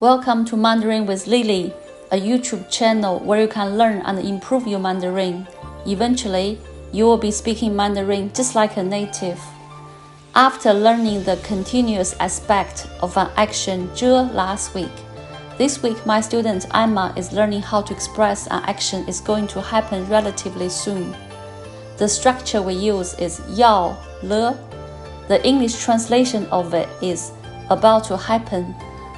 Welcome to Mandarin with Lily, a YouTube channel where you can learn and improve your Mandarin. Eventually, you will be speaking Mandarin just like a native. After learning the continuous aspect of an action 这 last week, this week my student Emma is learning how to express an action is going to happen relatively soon. The structure we use is 要 了. The English translation of it is about to happen.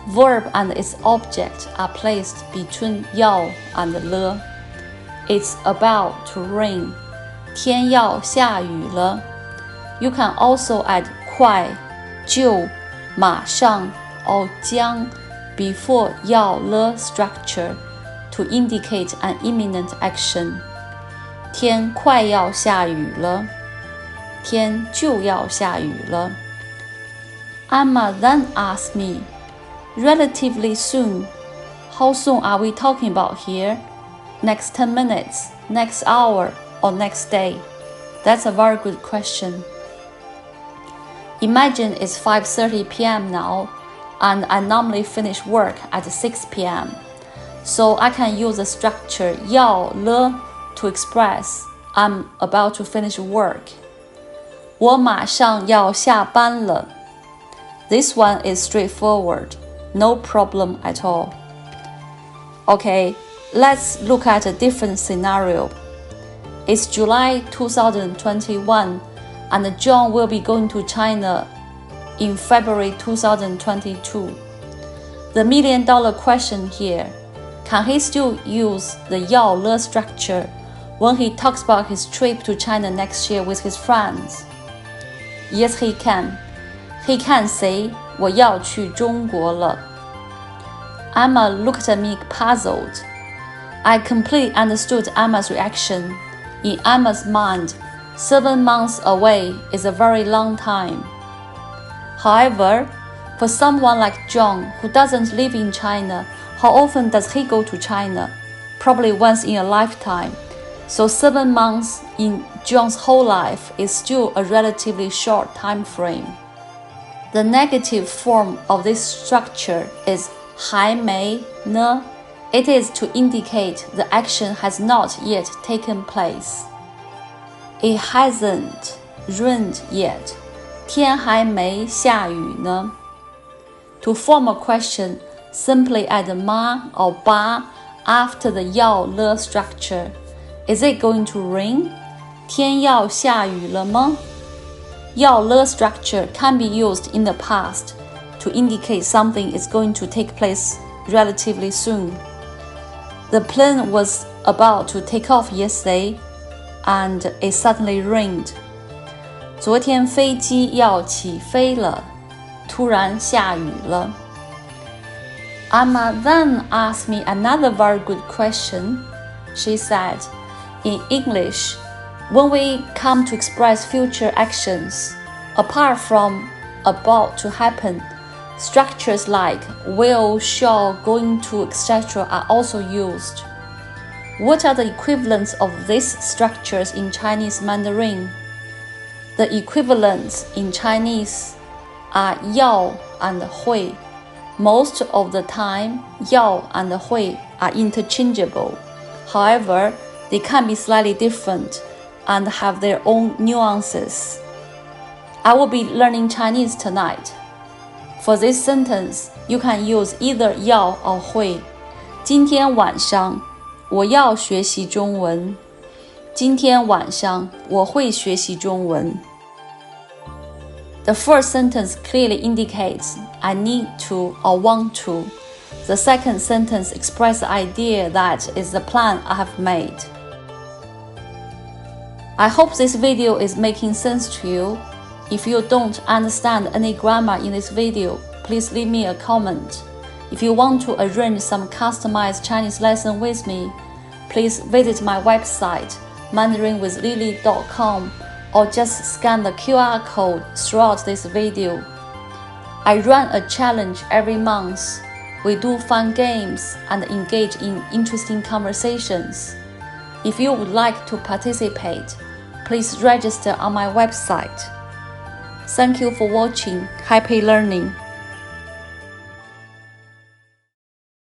Verb and its object are placed between 要 and 了. It's about to rain. 天要下雨了. You can also add 快, 就, 马上 or 将 before 要了 structure to indicate an imminent action. 天快要下雨了. 天就要下雨了. Emma then asked me, relatively soon. How soon are we talking about here? Next 10 minutes, next hour, or next day? That's a very good question. Imagine it's 5:30 p.m. now, and I normally finish work at 6 p.m. So I can use the structure 要了 to express I'm about to finish work. 我马上要下班了. This one is straightforward. No problem at all. Okay, let's look at a different scenario. It's July 2021, and John will be going to China in February 2022. The million-dollar question here, can he still use the 要了 structure when he talks about his trip to China next year with his friends? Yes, he can. He can say, 我要去中国了. Emma looked at me puzzled. I completely understood Emma's reaction. In Emma's mind, 7 months away is a very long time. However, for someone like John who doesn't live in China, how often does he go to China? Probably once in a lifetime. So 7 months in John's whole life is still a relatively short time frame. The negative form of this structure is 还没呢. It is to indicate the action has not yet taken place. It hasn't rained yet. 天还没下雨呢. To form a question, simply add 吗 or 吧 after the 要了 structure. Is it going to rain? 天要下雨了吗? 要了 structure can be used in the past to indicate something is going to take place relatively soon. The plane was about to take off yesterday, and it suddenly rained. 昨天飞机要起飞了，突然下雨了。Emma then asked me another very good question. She said, in English, when we come to express future actions, apart from about to happen, structures like will, shall, going to, etc. are also used. What are the equivalents of these structures in Chinese Mandarin? The equivalents in Chinese are 要 and 会. Most of the time, 要 and 会 are interchangeable. However, they can be slightly different and have their own nuances. I will be learning Chinese tonight. For this sentence, you can use either 要 or 会. 今天晚上我要学习中文. 今天晚上我会学习中文. The first sentence clearly indicates I need to or want to. The second sentence expresses the idea that is the plan I have made. I hope this video is making sense to you. If you don't understand any grammar in this video, please leave me a comment. If you want to arrange some customized Chinese lesson with me, please visit my website, mandarinwithlily.com, or just scan the QR code throughout this video. I run a challenge every month. We do fun games and engage in interesting conversations. If you would like to participate, please register on my website. Thank you for watching. Happy learning!